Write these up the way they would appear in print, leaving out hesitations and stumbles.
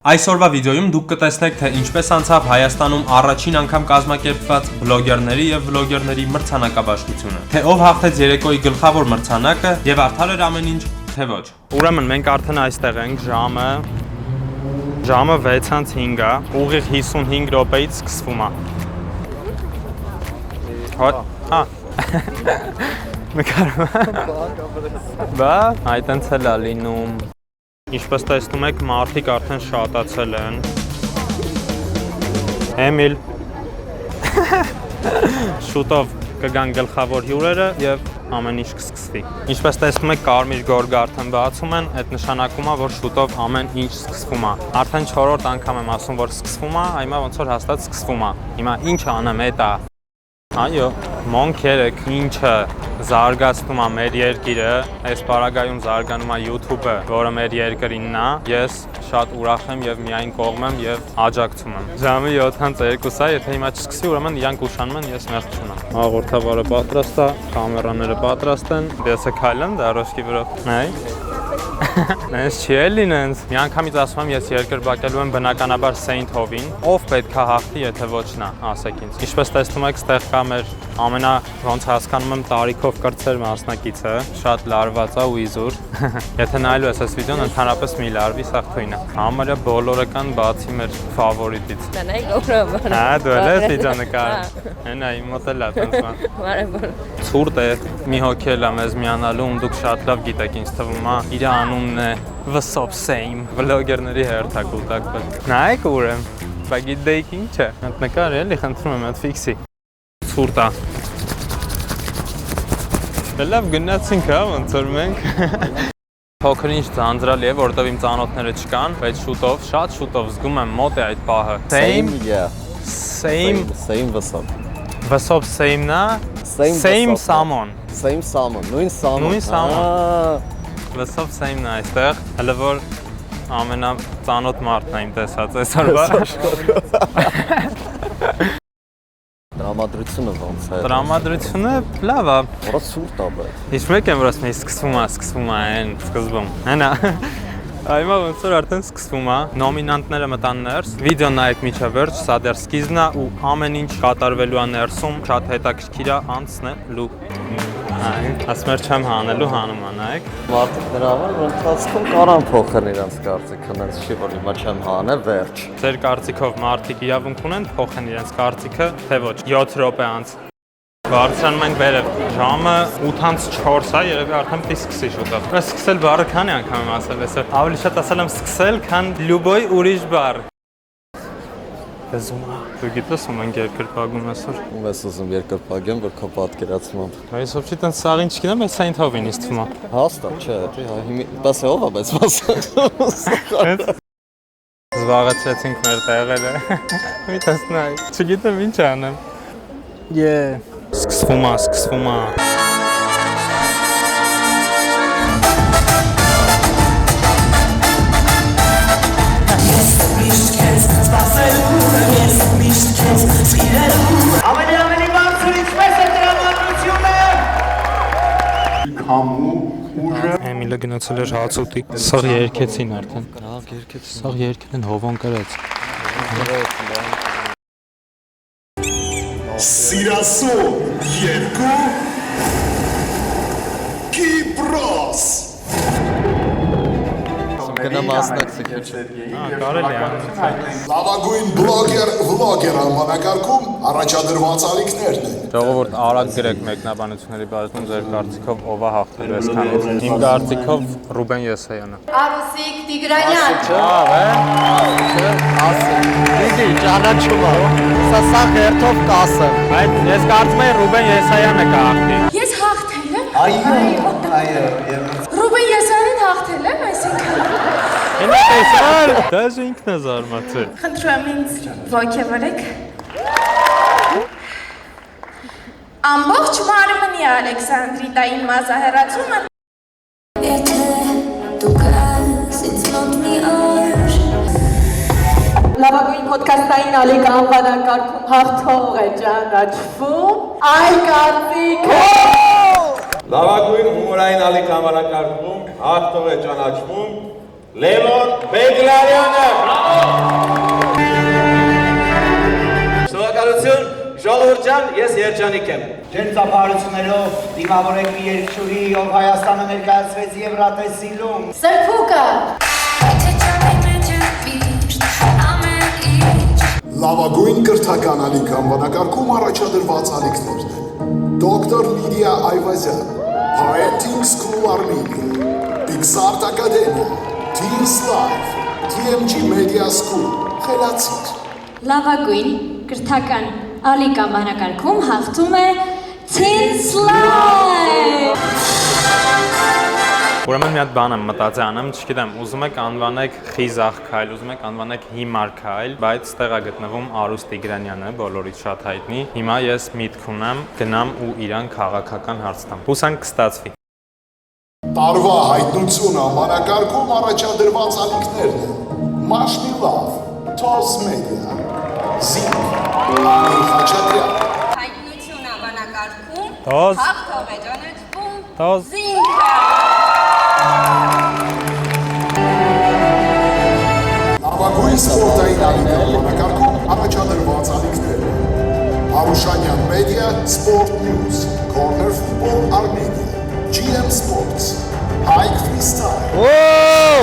Այսօրվա վիդեոյում դուք կտեսնեք, թե ինչպես անցավ Հայաստանում առաջին անգամ կազմակերպված բլոգերների եւ վլոգերների մրցանակաբաշխությունը, թե ով հաղթեց երեկոյի գլխավոր մրցանակը եւ արդար էր ամեն ինչ, թե ոչ։ Ուրեմն մենք արդեն այստեղ ենք, ժամը 6:05 է, ուղիղ 55 րոպեից սկսվում է։ Հա։ Բա, այդտենց էլ է լինում։ Ինչպես տեսնում եք, մարդիկ արդեն շատացել են։ Էմիլ։ Շուտով կգան գլխավոր հյուրերը եւ ամեն ինչ կսկսվի։ Ինչպես տեսնում եք, կարմիր գորգը արդեն բացում են, այդ նշանակում է, որ շուտով ամեն ինչ սկսվում է։ Արդեն 4-րդ անգամ եմ ասում, որ սկսվում է, հիմա ոնց որ հաստատ սկսվում է։ Հիմա ինչ անեմ, էտա։ Այո, մոնքերեք, ինչը զարգացնում է մեր երկիրը, այս պարագայում զարգանում է YouTube-ը, որը մեր երկրինն է, ես շատ ուրախ եմ եւ միայն կողմ եմ եւ աջակցում եմ։ Ժամը 7:02 է, եթե հիմա չսկսի, ուրեմն իրանք ուշանում են, ես մեղք չունեմ։ Հաղորդավարը պատրաստ է, կամերաները պատրաստ են, դեսը քայլեն դարոշկի վրա։ Այ Նենց չի էլի նենց։ Մի անգամից ասում եմ, ես երկրպագելու եմ բնականաբար Saint Hov-ին, ով պետք է հաղթի, եթե ոչ նա, ասեք ինձ։ Ինչպես տեսնում եք, ստեղ կա մեր ամենա ոնց հասկանում եմ տարիքով կրտսեր մասնակիցը, շատ լարված է ու իզուր։ Եթե նայելու ես այս վիդեոն, ընդհանրապես մի լարվի, սա թույն է։ Համարյա բոլորը կան բացի մեր ֆավորիտից։ Տնայ գորով։ Հա, դու ես վիդեոնակար։ Հենա իմ մոտ էլ է տենց բան։ Բարեբար։ Ցուրտ է, մի հոգի էլ է մեզ միանալու, ում դուք շատ լավ գիտեք, ինձ թվում է, իր անունն է Վսոպ Սեյմ, վլոգերների հերթակուտակվել։ Նայեք ուր եմ, բա գիտեիք ինչ է, հատ նկար էլի, խնդրում եմ, հատ ֆիքսի։ Ցուրտ է։ Լավ գնացինք, հա, ոնց որ մենք։ Փոքր ինչ ձանձրալի է, որովհետև իմ ծանոթները չկան, բայց շուտով, շատ շուտով զգում եմ մոտ է այդ պահը։ Same Vsop. Վսոպ Սեյմն է, Same Salmon։ Same Salmon, նույն Salmon։ Նույն Salmon։ Վսոպ Սեյմն է այստեղ, հələ որ ամենածանոթ մարդն է իմ տեսած այսօրվա։ Տրամադրությունը ոնց է։ Տրամադրությունը լավ է։ Որը ցուրտ է բայց։ Իսկ մեկ եմ որ ասում եմ սկսվում է այն սկզբում։ Հենա։ Այմա ոնց որ արդեն սկսվում է, նոմինանտները մտան ներս, վիդեոն նայեք մինչև վերջ, սա դեռ սկիզբն է ու ամեն ինչ կատարվելու է ներսում, շատ հետաքրքիր է անցնելու։ Ասում եմ չեմ հանելու, հանում է, նայեք։ Մարդիկ նրա համար որ ընթացքում կարան փոխեն իրենց կարծիքը, հենց չի որ հիմա չեմ հանել, վերջ։ Ձեր կարծիքով մարդիկ իրավունք ունեն փոխեն իրենց կարծիքը, թե ոչ։ 7 րոպե անց։ Բարձրանում ենք վերև, ժամը 8:04 է, երևի արդեն պիտի սկսի շուտով։ Բայց սկսել բառը քանի անգամ եմ ասել այսօր։ Ավելի շատ ասել եմ սկսել, քան լյուբոյ ուրիշ բառ։ Դեզում է։ Դու գիտես ում ենք երկրպագում այսօր։ Ում ես ուզում երկրպագեմ, որ քո պատկերացմամբ։ Այս ոչի տենց սաղին չգիտեմ, բայց Saint Hov-ին ինձ թվում է։ Հաստատ չէ, հիմա դասը ով է, բայց մասը։ Զբաղեցրեցինք մեր տեղերը։ Մի տեսնայ։ Չգիտեմ ինչ անեմ։ Սկսվում է։ Ամենի բարձր ինչպես է տրամադրությունը։ Քամու ուժը։ Էմիլը գնացել էր հացուտի։ Սաղ երկեցին արդեն։ Լավ երկեցին։ Սաղ երկել են հովոն կրած։ Սիրասո 2 Կիպրոս։ Գնա մասնակցի քիչ։ Կարելի է։ Լավագույն վլոգեր անվանակարգում առաջադրված ալիքներն են։ Ժողովուրդ արագ գրեք մեկնաբանությունների բաժնում ձեր կարծիքով ով է հաղթելու այսքանից։ Իմ կարծիքով Ռուբեն Եսայանը։ Արուսիկ Տիգրանյան։ Լավ է։ Դիդի ճանաչում է։ Սա հերթով կասը։ Բայց ես կարծում եմ Ռուբեն Եսայանը կհաղթի։ Ես հաղթել եմ։ Այո։ Ռուբեն Եսայանին հաղթել եմ, այսինքն։ Ինձ տեսար։ Դաժե ինքն է զարմացել։ Խնդրում եմ ինձ ոգևորեք։ Ամբողջ մարմնի Ալեքսանդրիտային մազահեռացումը լավագույն ոդքասթային ալիք անվանակարգում հաղթող է ճանաչվում այ կարծիքը Լավագույն հումորային ալիք անվանակարգում հաղթող է ճանաչվում Լևոն Բեգլարյանը։ Շնորհակալություն, ժողովուրդ ջան, ես երջանիկ եմ։ Ջեր ծափարություններով դիմավորեք մի երկչուրի, ով Հայաստանը ներկայացվեց Եվրատեսիլում։ Սրփուկը։ Լավագույն կրթական ալիք անվանակարգում առաջադրված ալիքներն են Դոկտոր Լիդիա Այվազյան, Parenting School Armenia, Pixart Academia, Teens Life, TMG Media School, Խելացիր։ Լավագույն կրթական ալիք անվանակարգում հաղթում է Teens Life։ Ուրեմն մի հատ բան եմ մտածի անեմ, չգիտեմ, ուզում եք անվանեք խիզախ քայլ, ուզում եք անվանեք հիմար քայլ, բայց ստեղ է գտնվում Արուս Տիգրանյանը, բոլորից շատ հայտնի։ Հիմա ես միտք ունեմ, գնամ ու իրան քաղաքական հարց տամ։ Հուսանք կստացվի։ Տարվա հայտնություն անվանակարգում առաջադրված ալիքներն են Մաշմիլավ, Toz Media, Zink, Անի Խաչատրյան։ Հայտնություն անվանակարգում Toz հաղթող է ճանաչվում Toz Զինքը։ Լավագույն սպորտային ալիք անվանակարգում առաջադրված ալիքներն են Արուշանյան Media, Sport News, Corner Football Armenia, GM Sports, Hike Freestyle,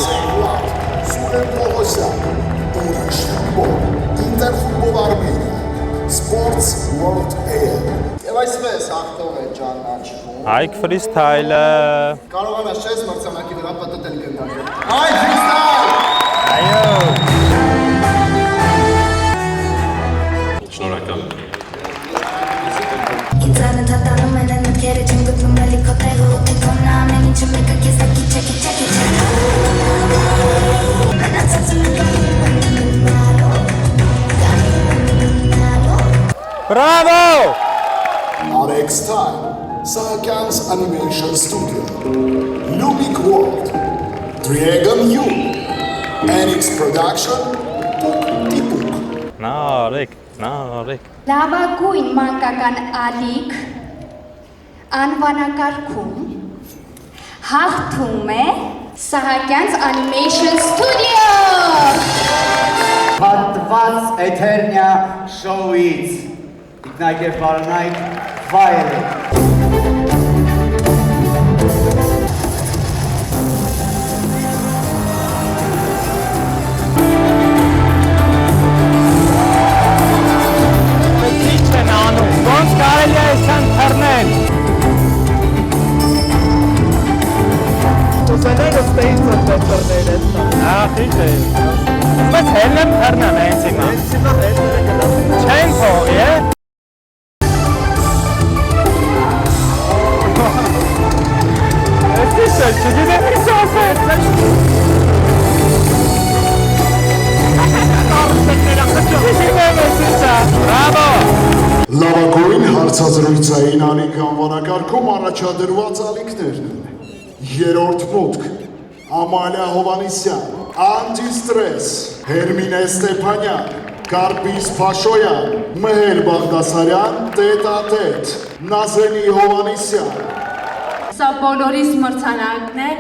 Save Light, Սուրեն Պողոսյան, Ուրիշ Ֆուտբոլ, Ինտեր Ֆուտբոլ Armenia, Sports World AM։ Եվ այսպես հաղթող է ճանաչվում։ Hike Freestyle-ը։ Կարողանաս չես մրցանակի վրա պտտել գնդակը։ Hike Freestyle։ Այո։ Շնորհակալ։ Ինձանը թատանում են նկերը չեմ գտնում էլի քո տեղը ու տիկոնը ամեն ինչը մեկը քեզ ակի չեկի Բրավո։ Alex Time, Sahakyan's Animation Studio, Lumic World, Dragon U, NX Production, Tipuk։ Նարեկ։ Լավագույն մանկական ալիք անվանակարգում հաղթում է Սահակյանց Animation Studio։ Հատված Էթերնիա շոուից։ Իգնայք և պարոնայք վայել է։ Ոնց կարելի է այսքան թռնել։ Ուսաները ստեին ծրտերներ են։ Ախիչ է։ Բայց հելնեմ թռնեմ հենց հիմա։ Չեն փողի, է։ Ես չգիտեմ ինչ ասել։ Բրավո։ Լավագույն հարցազրույցային ալիք անվանակարգում առաջադրված ալիքներն են Երրորդ մուտք, Ամալիա Հովանիսյան, Անտիստրես, Հերմինե Ստեփանյան, Կարպիս Փաշոյան, Մհեր Բաղդասարյան, Տետ-ա-տետ, Նազելի Հովանիսյան։ Սա բոլորիս մրցանակն է,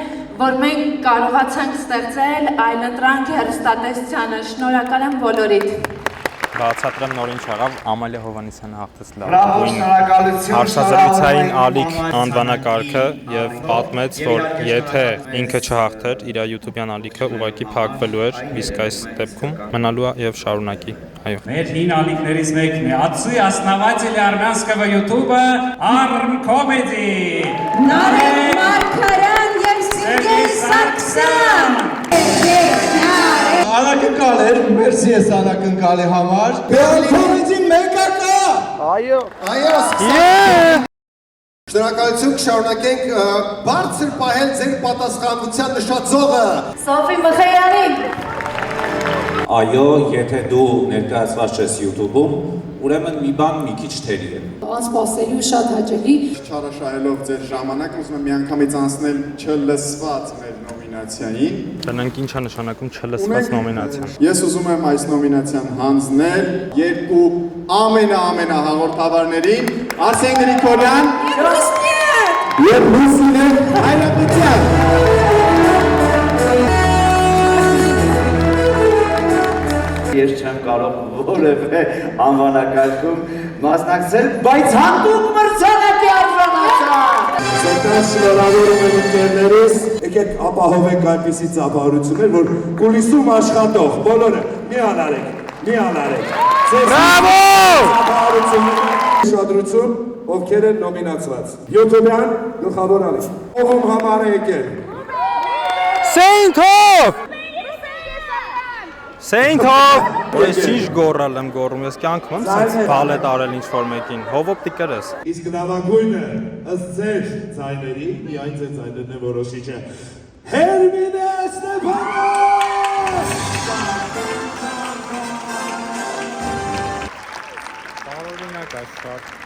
որ մենք կարողացանք ստեղծել այլընտրանք հեռուստատեսությանը։ Շնորհակալ եմ բոլորիդ։ Բացատրեմ նոր ինչ եղավ, Ամալիա Հովանիսյանը հաղթեց Բրավո, լավագույն շնորհակալություն։ հարցազրույցային ալիք անվանակարգը եւ պատմեց, որ եթե ինքը չհաղթեր, իր YouTube-յան ալիքը ուղղակի փակվելու էր, իսկ այս դեպքում մնալու է եւ շարունակի։ Այո։ Մեր հին ալիքներից մեկն է Отцы основатели армянского YouTube-ը Arm Comedy։ Նարեկ Մարկարյան եւ Սերգեյ Սարգսյան։ Անակնկալ էր, մերսի ես անակնկալի համար։ Բեալքովիցի մեկակա։ Այո, սկսանք։ Շնորհակալություն կշարունակենք բարձր պահել ձեր պատասխանության նշածողը։ Սոֆի Մխեյանին։ Այո, եթե դու ներկայացված ես YouTube-ում, ուրեմն մի բան մի քիչ թերի է։ Անսպասելի ու շատ հաճելի։ Չարաշահելով ձեր ժամանակ, ուզում եմ միանգամից անցնել չլսված մեր նոմինացիային։ Դրանք ինչ է նշանակում չլսված նոմինացիան։ Ես ուզում եմ այս նոմինացիան հանձնել երկու ամենահաղորդավարներին Արսեն Գրիգորյան եւ Լուսինե Հայրապետյան։ Ես չեմ կարող որևէ անվանակարգում մասնակցել, բայց հանդուկ մրցանակի արժանացա։ Սրտան շնորհավորում եմ ընկերներիս, եկեք ապահովենք այնպիսի ծափահարություններ, որ կուլիսում աշխատող բոլորը մի անարեք։ Բրավո! Շադրություն, ովքեր են նոմինացված։ YouTube-յան գլխավոր ալիք։ Ողում համար է եկել։ Սեյնթով! Սեյնթով! Ես ճիշտ գոռալ եմ գոռում, ես կյանքում եմ սենց բալետ արել ինչ-որ մեկին, հովոպտի կրես։ Իսկ նավագույնը ըստ ձեր ձայների, միայն ձեր ձայներն է որոշիչը։ Հերմինե Ստեփանոս!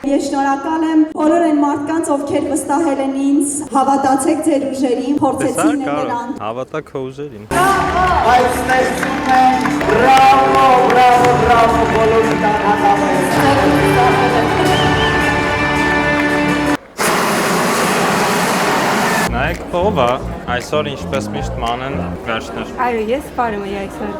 Ես շնորհակալ եմ բոլոր այն մարդկանց, ովքեր վստահել են ինձ, հավատացեք ձեր ուժերին, փորձեցին նրան։ Հավատա քո ուժերին։ Բայց ստեղծում են, բրավո, բոլորի տան հատավես։ Նայեք ով է, այսօր ինչպես միշտ մանեն վերջներ։ Այո, ես բարում եմ այսօր։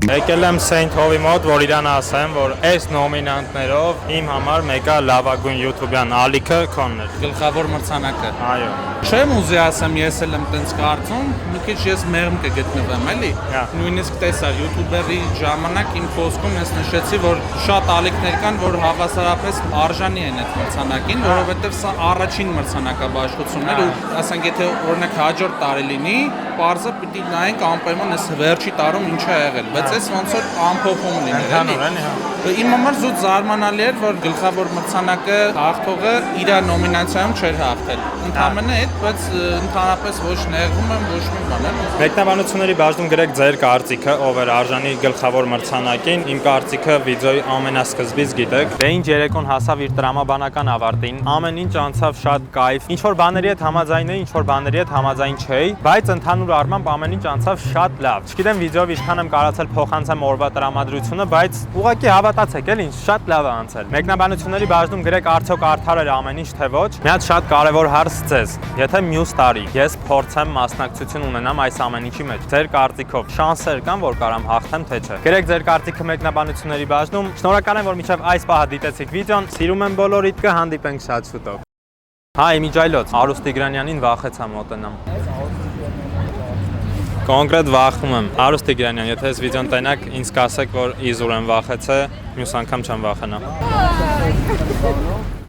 Եկել եմ Սեյնթովի մոտ, որ իրան ասեմ, որ այս նոմինանտներով իմ համար մեկը լավագույն YouTube-յան ալիքը քոնն էր։ Գլխավոր մրցանակը։ Այո։ Չեմ ուզի ասեմ, ես էլ եմ տենց կարծում, մի քիչ ես մեղմ կգտնվեմ, էլի։ Նույնիսկ տեսա յութուբերի ժամանակ իմ խոսքում ես նշեցի, որ շատ ալիքներ կան, որ հավասարապես արժանի են այդ մրցանակին, որովհետև սա առաջին մրցանակաբաշխությունն էր ու ասենք եթե օրինակ հաջորդ տարի լինի, պարզը պիտի նայենք անպայման այս վերջի տարում ինչ է եղել, բայց այս ոնց որ անփոփում լիներ, էլի։ Իմ համար զուտ զարմանալի էր, որ գլխավոր մրցանակը հաղթողը իր նոմինացիայում չէր հաղթել։ Ընդհանրապես այդ, բայց ընդհանրապես ոչ նեղվում եմ, ոչ մի բան, էլի։ Մեկնաբանությունների բաժնում գրեք ձեր կարծիքը, ով էր արժանի գլխավոր մրցանակին։ Իմ կարծիքը վիդեոյի ամենասկզբից գիտեք։ Դե ինչ երեկոն հասավ իր տրամաբանական ավարտին, ամեն ինչ անցավ շատ կայֆ։ Ինչ որ բաների հետ համաձայն էի, ինչ որ բաների հետ համաձայն չէի, բայց ընդհանուր առմամբ ամեն ինչ անցավ շատ լավ։ Չգիտեմ վիդեոյով ինչքան եմ կարացել փոխանցեմ օրվա տրամադրությունը, բայց ուղղակի հավատացեք, էլի ինչ շատ լավ է անցել։ Մեկնաբանությունների բաժնում գրեք արդյոք արդար էր ամեն ինչ թե ոչ։ Մի հատ շատ կարևոր հարց ձեզ։ Եթե մյուս տարի ես փորձեմ մասնակցություն ունենամ այս ամեն ինչի մեջ, ձեր կարծիքով շանսեր կան, որ կարամ հաղթեմ թե չէ։ Գրեք ձեր կարծիքը մեկնաբանությունների բաժնում։ Շնորհակալ եմ, որ մինչև այս պահը դիտեցիք վիդեոն։ Սիրում եմ բոլորիդ, կհանդիպենք շատ շուտով։ Հայ, Միջայլոց, Արուս Տիգրանյանին վախեցա մոտենամ։ Կոնկրետ վախում եմ։ Արուս Տիգրանյան, եթե այս վիդեոն տեսնեք, ինձ կասեք, որ իզուր եմ վախեցել, մյուս անգամ չեմ վախենա։